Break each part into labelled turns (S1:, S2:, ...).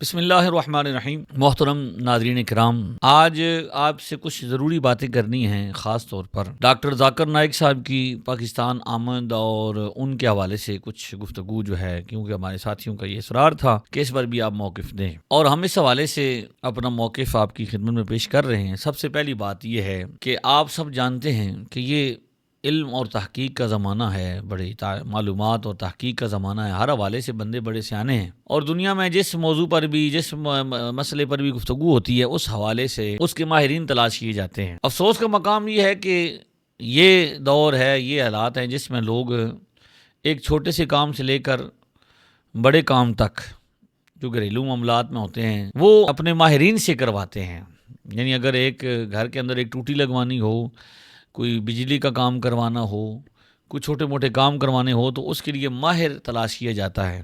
S1: بسم اللہ الرحمن الرحیم۔ محترم ناظرین کرام، آج آپ سے کچھ ضروری باتیں کرنی ہیں، خاص طور پر ڈاکٹر ذاکر نائک صاحب کی پاکستان آمد اور ان کے حوالے سے کچھ گفتگو جو ہے، کیونکہ ہمارے ساتھیوں کا یہ اصرار تھا کہ اس پر بھی آپ موقف دیں، اور ہم اس حوالے سے اپنا موقف آپ کی خدمت میں پیش کر رہے ہیں۔ سب سے پہلی بات یہ ہے کہ آپ سب جانتے ہیں کہ یہ علم اور تحقیق کا زمانہ ہے، بڑی معلومات اور تحقیق کا زمانہ ہے، ہر حوالے سے بندے بڑے سیانے ہیں، اور دنیا میں جس موضوع پر بھی، جس مسئلے پر بھی گفتگو ہوتی ہے، اس حوالے سے اس کے ماہرین تلاش کیے جاتے ہیں۔ افسوس کا مقام یہ ہے کہ یہ دور ہے، یہ حالات ہیں جس میں لوگ ایک چھوٹے سے کام سے لے کر بڑے کام تک جو گھریلو معاملات میں ہوتے ہیں وہ اپنے ماہرین سے کرواتے ہیں۔ یعنی اگر ایک گھر کے اندر ایک ٹوٹی لگوانی ہو، کوئی بجلی کا کام کروانا ہو، کوئی چھوٹے موٹے کام کروانے ہو، تو اس کے لیے ماہر تلاش کیا جاتا ہے۔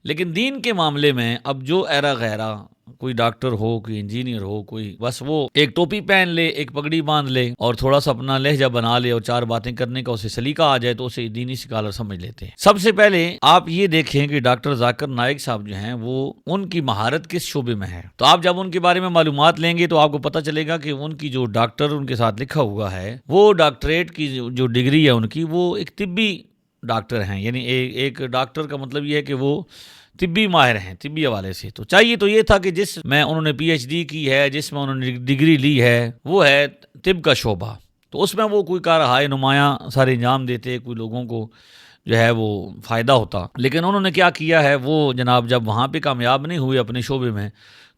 S1: لیکن دین کے معاملے میں اب جو ایرا غیرہ، کوئی ڈاکٹر ہو، کوئی انجینئر ہو، کوئی بس وہ ایک ٹوپی پہن لے، ایک پگڑی باندھ لے اور تھوڑا سا اپنا لہجہ بنا لے اور چار باتیں کرنے کا اسے سلیقہ آ جائے تو اسے دینی سکالر سمجھ لیتے ہیں۔ سب سے پہلے آپ یہ دیکھیں کہ ڈاکٹر ذاکر نائک صاحب جو ہیں وہ ان کی مہارت کس شعبے میں ہے۔ تو آپ جب ان کے بارے میں معلومات لیں گے تو آپ کو پتہ چلے گا کہ ان کی جو ڈاکٹر ان کے ساتھ لکھا ہوا ہے، وہ ڈاکٹریٹ کی جو ڈگری ہے ان کی، وہ ایک طبی ڈاکٹر ہیں۔ یعنی ایک ڈاکٹر کا مطلب یہ ہے کہ وہ طبی ماہر ہیں، طبی حوالے سے۔ تو چاہیے تو یہ تھا کہ جس میں انہوں نے پی ایچ ڈی کی ہے، جس میں انہوں نے ڈگری لی ہے، وہ ہے طب کا شعبہ، تو اس میں وہ کوئی کارہائے نمایاں سارے انجام دیتے، کوئی لوگوں کو جو ہے وہ فائدہ ہوتا۔ لیکن انہوں نے کیا کیا ہے، وہ جناب جب وہاں پہ کامیاب نہیں ہوئے اپنے شعبے میں،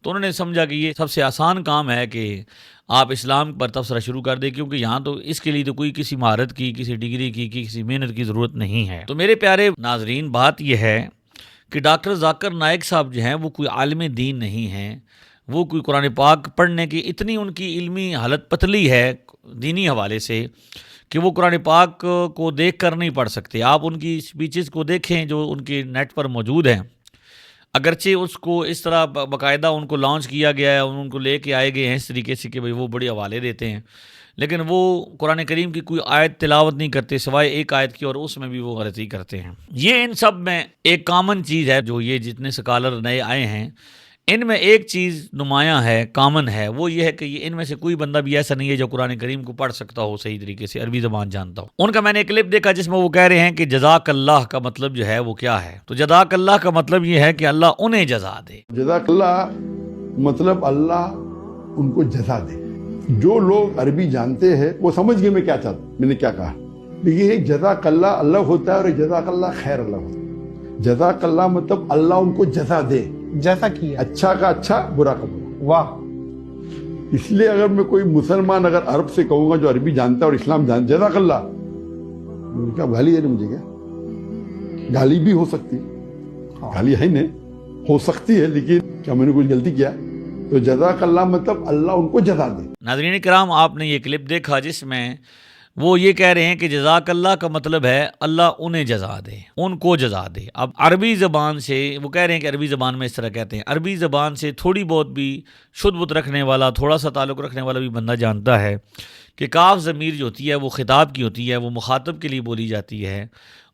S1: تو انہوں نے سمجھا کہ یہ سب سے آسان کام ہے کہ آپ اسلام پر تبصرہ شروع کر دیں، کیونکہ یہاں تو اس کے لیے تو کوئی کسی مہارت کی، کسی ڈگری کی، کسی محنت کی ضرورت نہیں ہے۔ تو میرے پیارے ناظرین، بات یہ ہے کہ ڈاکٹر ذاکر نائک صاحب جو ہیں وہ کوئی عالم دین نہیں ہیں، وہ کوئی قرآن پاک پڑھنے کی اتنی ان کی علمی حالت پتلی ہے دینی حوالے سے کہ وہ قرآن پاک کو دیکھ کر نہیں پڑھ سکتے۔ آپ ان کی اسپیچز کو دیکھیں جو ان کے نیٹ پر موجود ہیں، اگرچہ اس کو اس طرح باقاعدہ ان کو لانچ کیا گیا ہے، ان کو لے کے آئے گئے ہیں اس طریقے سے کہ وہ بڑے حوالے دیتے ہیں، لیکن وہ قرآن کریم کی کوئی آیت تلاوت نہیں کرتے سوائے ایک آیت کی، اور اس میں بھی وہ غلطی کرتے ہیں۔ یہ ان سب میں ایک کامن چیز ہے، جو یہ جتنے سکالر نئے آئے ہیں ان میں ایک چیز نمایاں ہے، کامن ہے، وہ یہ ہے کہ یہ ان میں سے کوئی بندہ بھی ایسا نہیں ہے جو قرآن کریم کو پڑھ سکتا ہو صحیح طریقے سے، عربی زبان جانتا ہو۔ ان کا میں نے ایک کلپ دیکھا جس میں وہ کہہ رہے ہیں کہ جزاک اللہ کا مطلب جو ہے وہ کیا ہے۔ تو جزاک اللہ کا مطلب یہ ہے کہ اللہ انہیں جزا دے۔
S2: جزاک اللہ مطلب اللہ ان کو جزا دے۔ جو لوگ عربی جانتے ہیں وہ سمجھ گئے میں کیا چاہتا ہوں، میں نے کیا کہا۔ لیکن ایک جزاک اللہ الگ ہوتا ہے اور ایک جزاک اللہ خیر الگ ہوتا ہے۔ جزاک اللہ مطلب اللہ ان کو جزا دے، جیسا کیا، اچھا کا اچھا، برا کا برا۔ واہ! اس لیے اگر میں کوئی مسلمان اگر عرب سے کہوں گا جو عربی جانتا ہے اور اسلام جانتا، جزاک اللہ، کیا گالی دے رہے مجھے؟ کیا گالی بھی ہو سکتی ہے، گالی ہے نہیں، ہو سکتی ہے، لیکن کیا میں نے کچھ غلطی کیا؟ تو جزاک اللہ مطلب اللہ ان کو جزا دے۔
S1: ناظرین کرام، آپ نے یہ کلپ دیکھا جس میں وہ یہ کہہ رہے ہیں کہ جزاک اللہ کا مطلب ہے اللہ انہیں جزا دے، ان کو جزا دے۔ اب عربی زبان سے وہ کہہ رہے ہیں کہ عربی زبان میں اس طرح کہتے ہیں، عربی زبان سے تھوڑی بہت بھی شد بت رکھنے والا، تھوڑا سا تعلق رکھنے والا بھی بندہ جانتا ہے کہ کاف ضمیر جو ہوتی ہے وہ خطاب کی ہوتی ہے، وہ مخاطب کے لیے بولی جاتی ہے،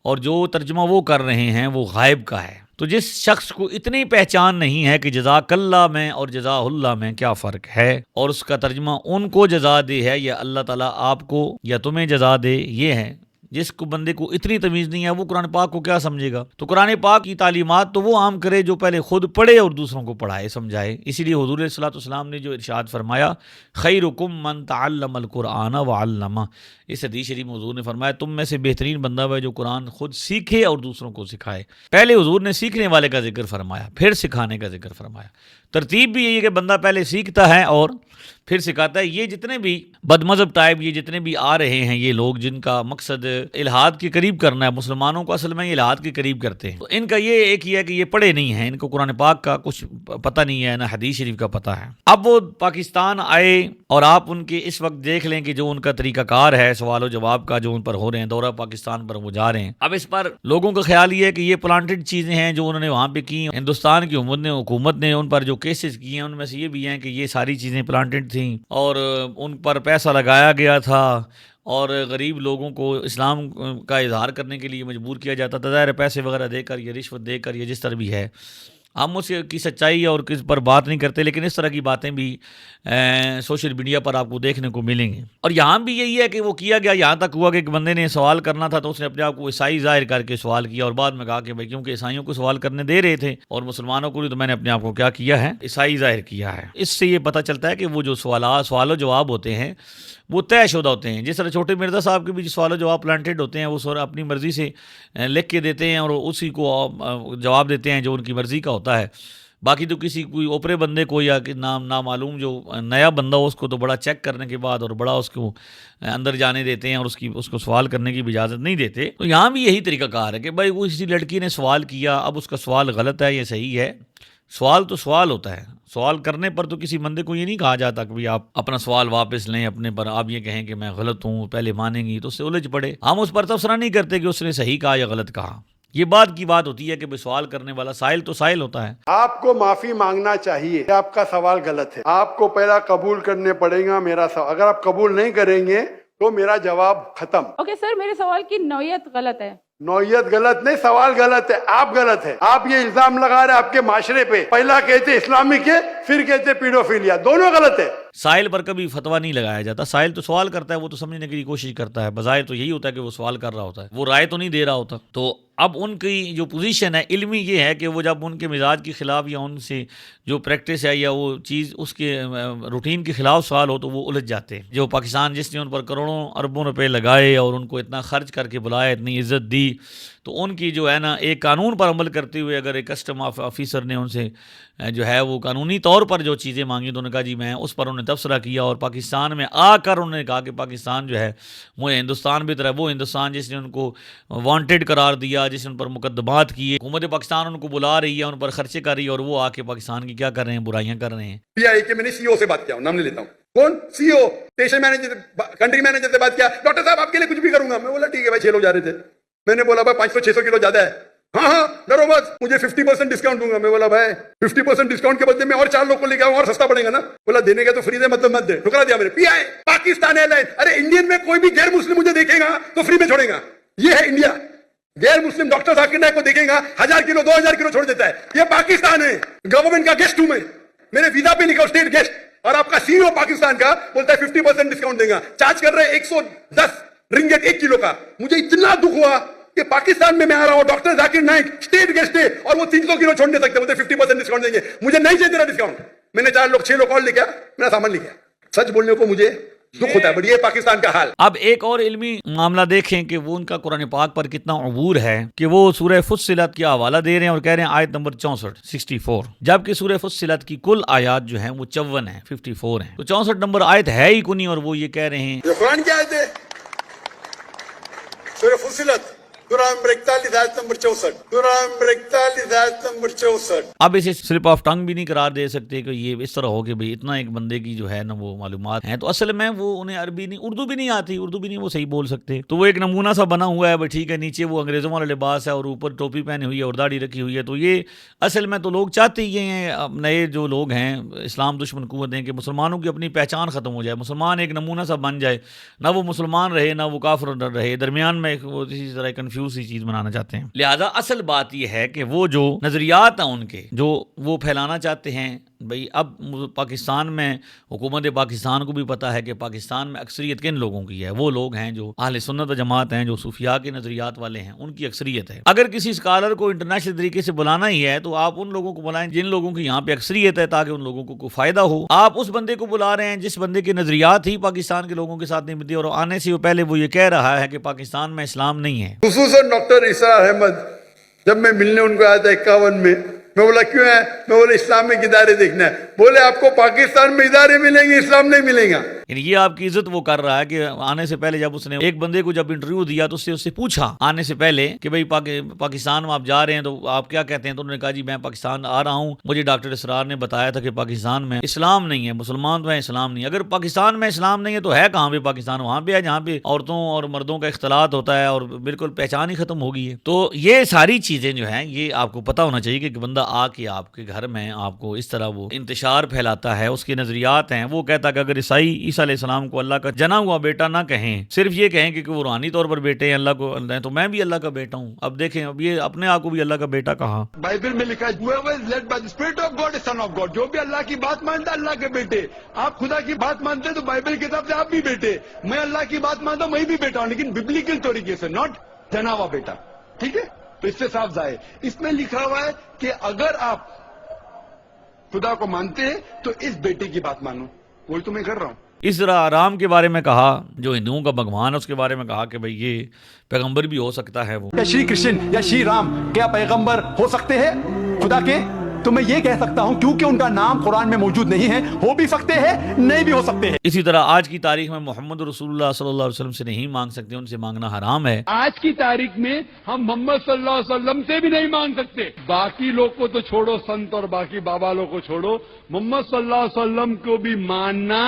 S1: اور جو ترجمہ وہ کر رہے ہیں وہ غائب کا ہے۔ تو جس شخص کو اتنی پہچان نہیں ہے کہ جزاک اللہ میں اور جزا اللہ میں کیا فرق ہے، اور اس کا ترجمہ ان کو جزا دے ہے یا اللہ تعالیٰ آپ کو یا تمہیں جزا دے، یہ ہے۔ جس کو بندے کو اتنی تمیز نہیں ہے وہ قرآن پاک کو کیا سمجھے گا؟ تو قرآن پاک کی تعلیمات تو وہ عام کرے جو پہلے خود پڑھے اور دوسروں کو پڑھائے، سمجھائے۔ اسی لیے حضور صلی اللہ علیہ وسلم نے جو ارشاد فرمایا، خیرکم من تعلم القرآن وعلمہ، اس حدیث شریف میں حضور نے فرمایا تم میں سے بہترین بندہ ہے جو قرآن خود سیکھے اور دوسروں کو سکھائے۔ پہلے حضور نے سیکھنے والے کا ذکر فرمایا، پھر سکھانے کا ذکر فرمایا۔ ترتیب بھی یہی ہے کہ بندہ پہلے سیکھتا ہے اور پھر سکھاتا ہے۔ یہ جتنے بھی بد مذہب ٹائپ، یہ جتنے بھی آ رہے ہیں، یہ لوگ جن کا مقصد الہاد کے قریب کرنا ہے، مسلمانوں کو اصل میں الہاد کے قریب کرتے ہیں، تو ان کا یہ ایک ہی ہے کہ یہ پڑھے نہیں ہیں، ان کو قرآن پاک کا کچھ پتہ نہیں ہے، نہ حدیث شریف کا پتہ ہے۔ اب وہ پاکستان آئے اور آپ ان کے اس وقت دیکھ لیں کہ جو ان کا طریقہ کار ہے سوال و جواب کا جو ان پر ہو رہے ہیں، دورہ پاکستان پر وہ جا رہے ہیں، اب اس پر لوگوں کا خیال یہ ہے کہ یہ پلانٹڈ چیزیں ہیں جو انہوں نے وہاں پہ کی۔ ہندوستان کی حکومت نے ان پر جو کیسز کیے ہیں ان میں سے یہ بھی ہیں کہ یہ ساری چیزیں پلانٹڈ تھیں اور ان پر پیسہ لگایا گیا تھا، اور غریب لوگوں کو اسلام کا اظہار کرنے کے لیے مجبور کیا جاتا تھا، ظاہر پیسے وغیرہ دے کر یا رشوت دے کر یا جس طرح بھی ہے۔ ہم اس کی سچائی اور کس پر بات نہیں کرتے، لیکن اس طرح کی باتیں بھی سوشل میڈیا پر آپ کو دیکھنے کو ملیں گی. اور یہاں بھی یہی ہے کہ وہ کیا گیا، یہاں تک ہوا کہ ایک بندے نے سوال کرنا تھا تو اس نے اپنے آپ کو عیسائی ظاہر کر کے سوال کیا، اور بعد میں کہا کہ بھائی کیونکہ عیسائیوں کو سوال کرنے دے رہے تھے اور مسلمانوں کو نہیں، تو میں نے اپنے آپ کو کیا کیا ہے، عیسائی ظاہر کیا ہے. اس سے یہ پتہ چلتا ہے کہ وہ جو سوال و جواب ہوتے ہیں وہ طے شدہ ہوتے ہیں. جس طرح چھوٹے مرزا صاحب کے بھی جو سوال و جواب پلانٹیڈ ہوتے ہیں، وہ سورا اپنی مرضی سے لکھ کے دیتے ہیں اور اسی کو جواب دیتے ہیں جو ان کی مرضی کا ہوتا ہے. باقی تو کسی کوئی اوپرے بندے کو یا نامعلوم جو نیا بندہ ہو اس کو تو بڑا چیک کرنے کے بعد اور بڑا اس کو اندر جانے دیتے ہیں اور اس کو سوال کرنے کی بھی اجازت نہیں دیتے. تو یہاں بھی یہی طریقہ کار ہے کہ بھائی وہ کسی لڑکی نے سوال کیا، اب اس کا سوال غلط ہے یا صحیح ہے. سوال تو سوال ہوتا ہے، سوال کرنے پر تو کسی بندے کو یہ نہیں کہا جاتا کہ آپ اپنا سوال واپس لیں اپنے پر. آپ یہ کہیں کہ میں غلط ہوں، پہلے مانیں گی تو اس سے الجھ پڑے. ہم اس پر تبصرہ نہیں کرتے کہ اس نے صحیح کہا یا غلط کہا. یہ بات کی بات ہوتی ہے کہ سوال کرنے والا سائل تو سائل ہوتا ہے.
S2: آپ کو معافی مانگنا چاہیے کہ آپ کا سوال غلط ہے. آپ کو پہلا قبول کرنے پڑے گا میرا سوال. اگر آپ قبول نہیں کریں گے تو میرا جواب ختم.
S3: اوکے سر، میرے سوال کی نوعیت غلط ہے.
S2: نوعیت غلط نہیں، سوال غلط ہے. آپ غلط ہے. آپ یہ الزام لگا رہے ہیں آپ کے معاشرے پہ. پہلا کہتے اسلامک ہے، پھر کہتے پیڈوفیلیا. دونوں غلط ہے.
S1: سائل پر کبھی فتویٰ نہیں لگایا جاتا. سائل تو سوال کرتا ہے، وہ تو سمجھنے کی کوشش کرتا ہے. بظاہر تو یہی ہوتا ہے کہ وہ سوال کر رہا ہوتا ہے، وہ رائے تو نہیں دے رہا ہوتا. تو اب ان کی جو پوزیشن ہے علمی یہ ہے کہ وہ جب ان کے مزاج کے خلاف یا ان سے جو پریکٹس ہے یا وہ چیز اس کے روٹین کے خلاف سوال ہو تو وہ الجھ جاتے ہیں. جو پاکستان جس نے ان پر کروڑوں اربوں روپے لگائے اور ان کو اتنا خرچ کر کے بلایا، اتنی عزت دی، تو ان کی جو ہے نا ایک قانون پر عمل کرتے ہوئے اگر ایک کسٹم آفیسر نے ان سے جو ہے وہ قانونی طور پر جو چیزیں مانگی تو انہوں نے کہا جی میں اس پر انہوں نے تبصرہ کیا. اور پاکستان میں آ کر انہوں نے کہا کہ پاکستان جو ہے وہ ہندوستان بھی طرح وہ ہندوستان جس نے ان کو وانٹڈ قرار دیا، جس نے ان پر مقدمات کیے. حکومت پاکستان ان کو بلا رہی ہے، ان پر خرچے کر رہی ہے، اور وہ آ کے پاکستان کی کیا کر رہے ہیں، برائیاں کر رہے ہیں.
S4: میں نے سی او سے بات کیا، نام نہیں لیتا ہوں. کون سی او؟ اسٹیشن مینیجر، کنٹری مینیجر سے بات کیا. ڈاکٹر صاحب آپ کے لیے کچھ بھی کروں گا. میں بولا ٹھیک ہے بھائی. 6 لوگ جا رہے تھے. میں نے بولا بھائی 500-600 کلو زیادہ ہے. ہاں ڈرو مت، مجھے 50% ڈسکاؤنٹ دوں گا. میں بولا بھائی 50% ڈسکاؤنٹ کے بدلے میں اور 4 لوگ کو لے کے آؤں اور سستا پڑے گا نا. بولا دینے کا تو فری دے، مطلب مت دے. ٹھکرا دیا میں نے. پی آئی پاکستان ایئر لائن. ارے انڈین میں کوئی بھی غیر مسلم مجھے دیکھے گا تو فری میں چھوڑے گا. یہ ہے انڈیا. غیر مسلم ڈاکٹر ذاکر نائک کو دیکھیں گا 1000 کلو 2000 کلو چھوڑ دیتا ہے. یہ پاکستان ہے. گورنمنٹ کا گیسٹ ہوں میں نے ویزا پہ لکھا اسٹیٹ گیسٹ. اور آپ کا سی او پاکستان کا بولتا ہے 50% ڈسکاؤنٹ دیں گا. چارج کر رہے 110 رنگٹ 1 کلو کا. مجھے اتنا دکھ ہوا کہ پاکستان میں آ رہا ہوں، doctor Zakir Naik state guest ہے اور وہ 300 کلو چھوڑ نہیں سکتے. بولتے 50% ڈسکاؤنٹ دیں گے. مجھے نہیں چاہیے تیرا ڈسکاؤنٹ. میں نے 6 لوگ اور لے گیا، میرا سامان لے گیا. سچ بولنے کو مجھے دکھ ہوتا ہے، بٹ یہ پاکستان کا حال.
S1: اب ایک اور علمی معاملہ دیکھیں کہ وہ ان کا قرآن پاک پر کتنا عبور ہے کہ وہ سورہ فصلت کا حوالہ دے رہے ہیں اور کہہ رہے ہیں آیت نمبر 64 جبکہ سورہ فصلت کی کل آیات جو ہیں وہ 54 ہیں، 54 ہیں. تو 64 نمبر آیت ہے ہی کنی، اور وہ یہ کہہ رہے ہیں
S4: یہ قرآن کی آیت ہے. سورہ فصلت سورہ نمبر 41 آیت نمبر 64. سورہ نمبر 41 آیت نمبر 64.
S1: اب اسے سلپ آف ٹنگ بھی نہیں قرار دے سکتے کہ یہ اس طرح ہو کہ بھئی اتنا ایک بندے کی جو ہے نا وہ معلومات ہیں. تو اصل میں وہ انہیں عربی نہیں، اردو بھی نہیں آتی، اردو بھی نہیں وہ صحیح بول سکتے. تو وہ ایک نمونہ سا بنا ہوا ہے. بھئی ٹھیک ہے، نیچے وہ انگریزوں والا لباس ہے اور اوپر ٹوپی پہنی ہوئی ہے اور داڑھی رکھی ہوئی ہے. تو یہ اصل میں تو لوگ چاہتے ہی ہیں، نئے جو لوگ ہیں اسلام دشمن قوتیں، کہ مسلمانوں کی اپنی پہچان ختم ہو جائے، مسلمان ایک نمونہ سا بن جائے، نہ وہ مسلمان رہے نہ وہ کافر رہے، درمیان میں وہ اسی طرح کنفیوز سی چیز بنانا چاہتے ہیں. لہذا اصل بات یہ ہے کہ وہ جو نظریات ہیں ان کے جو وہ پھیلانا چاہتے ہیں. بھئی اب پاکستان میں حکومت پاکستان کو بھی پتا ہے کہ پاکستان میں اکثریت کن لوگوں کی ہے. وہ لوگ ہیں جو اہل سنت و جماعت ہیں، جو صوفیاء کے نظریات والے ہیں، ان کی اکثریت ہے. اگر کسی اسکالر کو انٹرنیشنل طریقے سے بلانا ہی ہے تو آپ ان لوگوں کو بلائیں جن لوگوں کی یہاں پہ اکثریت ہے، تاکہ ان لوگوں کو کوئی فائدہ ہو. آپ اس بندے کو بلا رہے ہیں جس بندے کے نظریات ہی پاکستان کے لوگوں کے ساتھ نہیں ملتی، اور آنے سے پہلے وہ یہ کہہ رہا ہے کہ پاکستان میں اسلام نہیں ہے.
S4: خصوصاً ڈاکٹر عیسیٰ احمد جب میں ملنے ان کو آیا تھا 51 میں بولا کیوں ہے؟ میں بولا اسلامک ادارے دیکھنا ہے. بولے آپ کو پاکستان میں ادارے ملیں گے، اسلام نہیں ملے گا.
S1: یعنی یہ آپ کی عزت وہ کر رہا ہے کہ آنے سے پہلے جب اس نے ایک بندے کو جب انٹرویو دیا تو اس سے پوچھا آنے سے پہلے کہ بھئی پاکستان میں آپ جا رہے ہیں تو آپ کیا کہتے ہیں. تو انہوں نے کہا جی میں پاکستان آ رہا ہوں، مجھے ڈاکٹر اسرار نے بتایا تھا کہ پاکستان میں اسلام نہیں ہے، مسلمان تو ہیں، اسلام نہیں ہے. اگر پاکستان میں اسلام نہیں ہے تو ہے کہاں پہ؟ پاکستان وہاں پہ ہے جہاں پہ عورتوں اور مردوں کا اختلاط ہوتا ہے اور بالکل پہچان ہی ختم ہو گئی ہے. تو یہ ساری چیزیں جو ہیں یہ آپ کو پتہ ہونا چاہیے کہ بندہ آ کے آپ کے گھر میں آپ کو اس طرح وہ انتشار پھیلاتا ہے، اس کے نظریات ہیں. وہ کہتا کہ اگر عیسائی عیسیٰ علیہ السلام کو اللہ کا جنا ہوا بیٹا نہ کہیں، صرف یہ کہیں کہ وہ روحانی طور پر بیٹے ہیں اللہ کو، تو میں بھی اللہ کا بیٹا ہوں. اب دیکھیں اب یہ اپنے آپ کو بھی اللہ کا بیٹا کہا.
S5: بائبل میں لکھا ہے whoever is led by the spirit of God is son of God. جو بھی اللہ کی بات مانتا ہے اللہ کے بیٹے. آپ خدا کی بات مانتے ہیں تو بائبل کی طرف سے آپ بھی بیٹے. میں اللہ کی بات مانتا ہوں میں بھی بیٹا ہوں، لیکن ببلیکل طریقے سے، ناٹ جنا ہوا بیٹا. ٹھیک ہے، تو اس سے صاف ظاہر اس میں لکھا ہوا ہے کہ اگر آپ خدا کو مانتے ہیں تو اس بیٹے کی بات مانو. وہی تو میں کر رہا ہوں.
S1: اس طرح رام کے بارے میں کہا جو ہندوؤں کا بھگوان ہے، اس کے بارے میں کہا کہ بھئی یہ پیغمبر بھی ہو سکتا ہے. وہ
S6: کیا شری کرشن یا شری رام کیا پیغمبر ہو سکتے ہیں خدا کے؟ تو میں یہ کہہ سکتا ہوں کیونکہ ان کا نام قرآن میں موجود نہیں ہے، ہو بھی سکتے ہیں نہیں بھی ہو سکتے ہیں.
S1: اسی طرح آج کی تاریخ میں محمد رسول اللہ صلی اللہ علیہ وسلم سے نہیں مانگ سکتے، ان سے مانگنا حرام ہے.
S7: آج کی تاریخ میں ہم محمد صلی اللہ علیہ وسلم سے بھی نہیں مانگ سکتے. باقی لوگ کو تو چھوڑو، سنت اور باقی بابا لوگ کو چھوڑو، محمد صلی اللہ علیہ وسلم کو بھی ماننا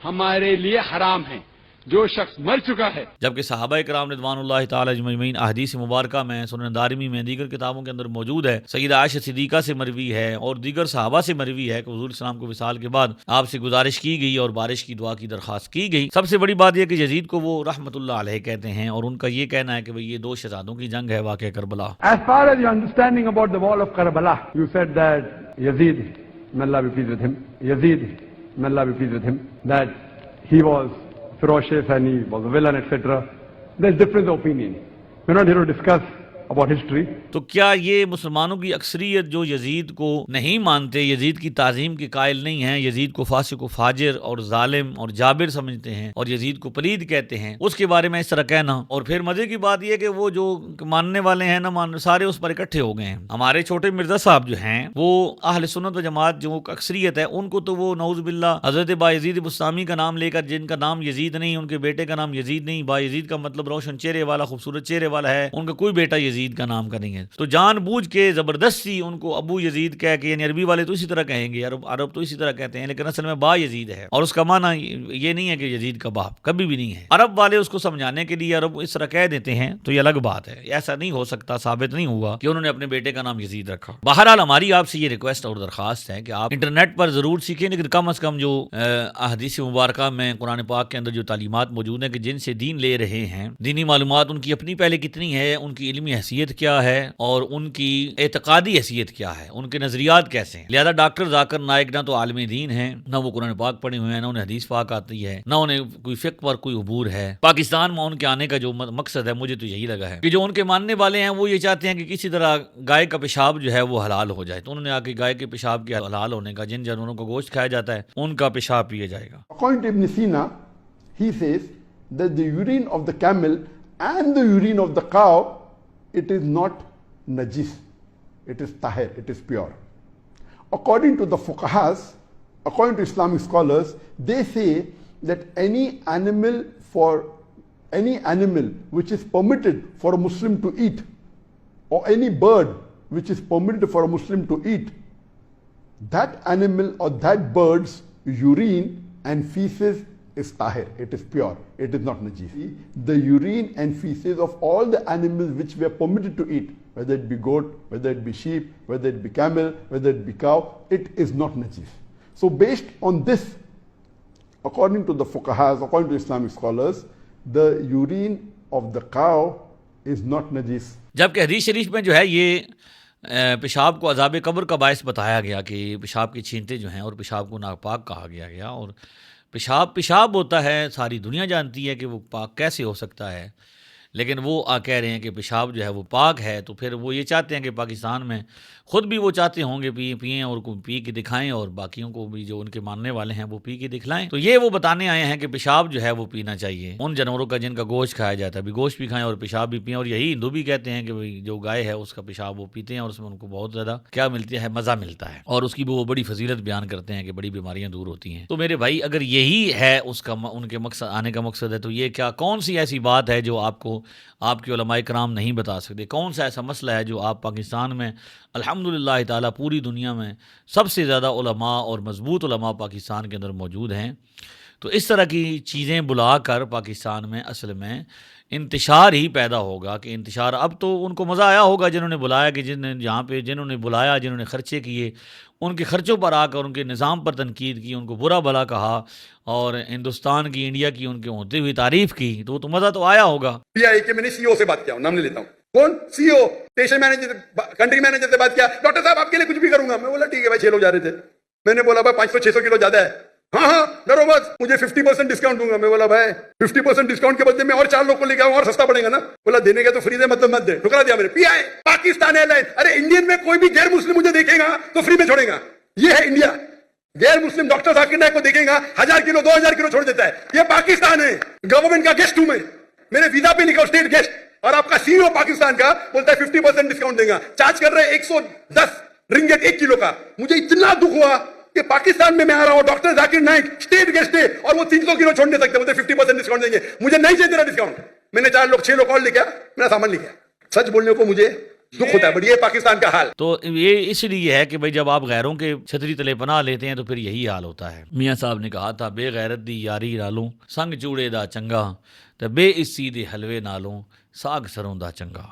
S7: ہمارے لیے حرام ہے، جو شخص مر چکا ہے.
S1: جبکہ صحابہ کرام رضوان اللہ تعالی اجمعین احادیث مبارکہ میں، سنن دارمی میں، دیگر کتابوں کے اندر موجود ہے. سیدہ عائشہ صدیقہ سے مروی ہے اور دیگر صحابہ سے مروی ہے کہ حضور اسلام کو وصال کے بعد آپ سے گزارش کی گئی اور بارش کی دعا کی درخواست کی گئی. سب سے بڑی بات یہ کہ یزید کو وہ رحمت اللہ علیہ کہتے ہیں اور ان کا یہ کہنا ہے کہ یہ دو شہزادوں کی جنگ ہے، واقعہ Karbala.
S8: As far as your understanding about the wall of Karbala, you said that Yazid, may Allah be pleased with him, Yazid, may Allah be pleased with him, that he was ferocious and he was a villain, etc. There's difference of opinion. We're not here to discuss about history.
S1: تو کیا یہ مسلمانوں کی اکثریت جو یزید کو نہیں مانتے، یزید کی تعظیم کے قائل نہیں ہیں، یزید کو فاسق و فاجر اور ظالم اور جابر سمجھتے ہیں اور یزید کو پلید کہتے ہیں، اس کے بارے میں اس طرح کہنا؟ اور پھر مزے کی بات یہ کہ وہ جو ماننے والے ہیں نہ ماننے سارے اس پر اکٹھے ہو گئے ہیں. ہمارے چھوٹے مرزا صاحب جو ہیں وہ اہل سنت و جماعت جو اکثریت ہے، ان کو تو وہ نعوذ باللہ حضرت بایزید بستامی کا نام لے کر، جن کا نام یزید نہیں، ان کے بیٹے کا نام یزید نہیں، بایزید کا مطلب روشن چہرے والا، خوبصورت چہرے والا ہے، ان کا کوئی بیٹا یزید کا نام کا نہیں ہے. تو جان بوجھ کے زبردستی ان کو ابو یزید کہہ کے، یعنی عربی والے تو اسی طرح کہیں گے، عرب تو اسی طرح کہتے ہیں، لیکن اصل میں با یزید ہے اور اس کا معنی یہ نہیں ہے کہ یزید کا باپ، کبھی بھی نہیں ہے. عرب والے اس کو سمجھانے کے لیے عرب اس طرح کہہ دیتے ہیں تو یہ الگ بات ہے. ایسا نہیں ہو سکتا، ثابت نہیں ہوا کہ انہوں نے اپنے بیٹے کا نام یزید رکھا. بہرحال ہماری آپ سے یہ ریکویسٹ اور درخواست ہے کہ آپ انٹرنیٹ پر ضرور سیکھیں، لیکن کم از کم جو احادیث مبارکہ میں قرآن پاک کے اندر جو تعلیمات موجود ہیں کہ جن سے دین لے رہے ہیں، دینی معلومات ان کی اپنی پہلے کتنی ہے، ان کی علمی حیثیت کیا ہے اور ان کی اعتقادی حیثیت کیا ہے، ان کے نظریات کیسے ہیں. لہذا ڈاکٹر ذاکر نائک نہ تو عالم دین ہیں، نہ وہ قرآن پاک پڑھے ہوئے ہیں، نہ انہیں حدیث پاک آتی ہے، نہ انہیں کوئی فقہ پر کوئی عبور ہے. پاکستان میں ان کے آنے کا جو مقصد ہے مجھے تو یہی لگا ہے کہ جو ان کے ماننے والے ہیں وہ یہ چاہتے ہیں کہ کسی طرح گائے کا پیشاب جو ہے وہ حلال ہو جائے. تو انہوں نے آ کے گائے کے پیشاب کے حلال ہونے کا، جن جانوروں کا گوشت کھایا جاتا ہے ان کا پیشاب پیا جائے گا.
S2: According to Ibn Sina, he says that the urine of the camel and the urine of the cow, it is not najis, it is tahir, it is pure. According to the fuqahas, according to Islamic scholars, they say that any animal which is permitted for a Muslim to eat, or any bird which is permitted for a Muslim to eat, that animal or that bird's urine and feces is tahir, it is pure, it is not najis. The urine and feces of all the animals which we are permitted to eat, whether it be goat, whether it be sheep, whether it be camel, whether it be cow, it is not najis. So based on this, according to the fuqahas, according to Islamic scholars, the urine of the cow is not najis.
S1: جبکہ حدیث شریف میں جو ہے یہ پیشاب کو عذاب قبر کا باعث بتایا گیا کہ پیشاب کی چھینٹیں جو ہیں اور پیشاب کو ناپاک کہا گیا اور پیشاب ہوتا ہے، ساری دنیا جانتی ہے کہ وہ پاک کیسے ہو سکتا ہے، لیکن وہ کہہ رہے ہیں کہ پیشاب جو ہے وہ پاک ہے. تو پھر وہ یہ چاہتے ہیں کہ پاکستان میں خود بھی وہ چاہتے ہوں گے پئیں اور پی کے دکھائیں اور باقیوں کو بھی جو ان کے ماننے والے ہیں وہ پی کے دکھلائیں. تو یہ وہ بتانے آئے ہیں کہ پیشاب جو ہے وہ پینا چاہیے ان جانوروں کا جن کا گوشت کھایا جاتا ہے، بھی گوشت بھی کھائیں اور پیشاب بھی پئیں. اور یہی ہندو بھی کہتے ہیں کہ جو گائے ہے اس کا پیشاب وہ پیتے ہیں اور اس میں ان کو بہت زیادہ کیا ملتی ہے، مزہ ملتا ہے، اور اس کی وہ بڑی فضیلت بیان کرتے ہیں کہ بڑی بیماریاں دور ہوتی ہیں. تو میرے بھائی اگر یہی ہے اس کا ان کے مقصد آنے کا مقصد ہے تو یہ کون سی ایسی بات ہے جو آپ کے علماء کرام نہیں بتا سکتے؟ کون سا ایسا مسئلہ ہے جو آپ پاکستان میں الحمدللہ تعالیٰ پوری دنیا میں سب سے زیادہ علماء اور مضبوط علماء پاکستان کے اندر موجود ہیں، تو اس طرح کی چیزیں بلا کر پاکستان میں اصل میں انتشار ہی پیدا ہوگا کہ انتشار اب تو ان کو مزہ آیا ہوگا جنہوں نے بلایا کہ جنہوں نے بلایا جنہوں نے خرچے کیے ان کے خرچوں پر آ کر ان کے نظام پر تنقید کی ان کو برا بھلا کہا اور ہندوستان کی انڈیا کی ان کے ہوتے ہوئی تعریف کی تو مزہ تو آیا ہوگا.
S4: پی آئی کہ میں نے سی او سے بات کیا ہوں, نام نہیں لیتا ہوں, کون سی او اسٹیشن مینیجر کنٹری مینیجر سے بات کیا, ڈاکٹر صاحب آپ کے لیے کچھ بھی کروں گا. میں بولا ٹھیک ہے بھائی, 6 لوگ جا رہے تھے. میں نے بولا بھائی 500-600 کلو زیادہ ہے, ہاں ہاں ڈرو مت, مجھے 50% ڈسکاؤنٹ دوں گا. میں بولا بھائی 50% ڈسکاؤنٹ کے بدلے میں اور 4 لوگ کو لے کے آؤں اور سستا پڑے گا نا. بولا دینے کا تو فری دے, مطلب مت دے. ٹھکرا دیا میں نے. پی آئی پاکستان ایئر لائن, ارے انڈین میں کوئی بھی غیر مسلم مجھے دیکھے گا تو فری میں چھوڑے گا. یہ ہے انڈیا. غیر مسلم ڈاکٹر ذاکر نائک کو دیکھیں گا 1000 کلو 2000 کلو چھوڑ دیتا ہے. یہ پاکستان ہے, گورنمنٹ کا گیسٹ ہوں میں نے ویزا پہ لکھا اسٹیٹ گیسٹ, اور آپ کا سی او پاکستان کا بولتا ہے 50% ڈسکاؤنٹ دیں گا. چارج کر رہے 110 رنگٹ 1 کلو کا. مجھے اتنا دکھ ہوا کہ پاکستان میں آ رہا ہوں, doctor Zakir Naik state guest ہے اور وہ 300 کلو چھوڑ نہیں سکتے, بولتے 50% ڈسکاؤنٹ دیں گے. مجھے نہیں چاہیے تیرا ڈسکاؤنٹ. میں نے 6 لوگ اور لے گیا, میرا سامان لے گیا. سچ بولنے کو مجھے دکھ ہوتا ہے, بٹ یہ پاکستان کا حال.
S1: تو یہ اس لیے ہے کہ بھئی جب آپ غیروں کے چھتری تلے پناہ لیتے ہیں تو پھر یہی حال ہوتا ہے. میاں صاحب نے کہا تھا, بے غیرت دی یاری رالوں سنگ چوڑے دا چنگا تے بے اسی دے حلوے نالوں ساگ سروں دا چنگا.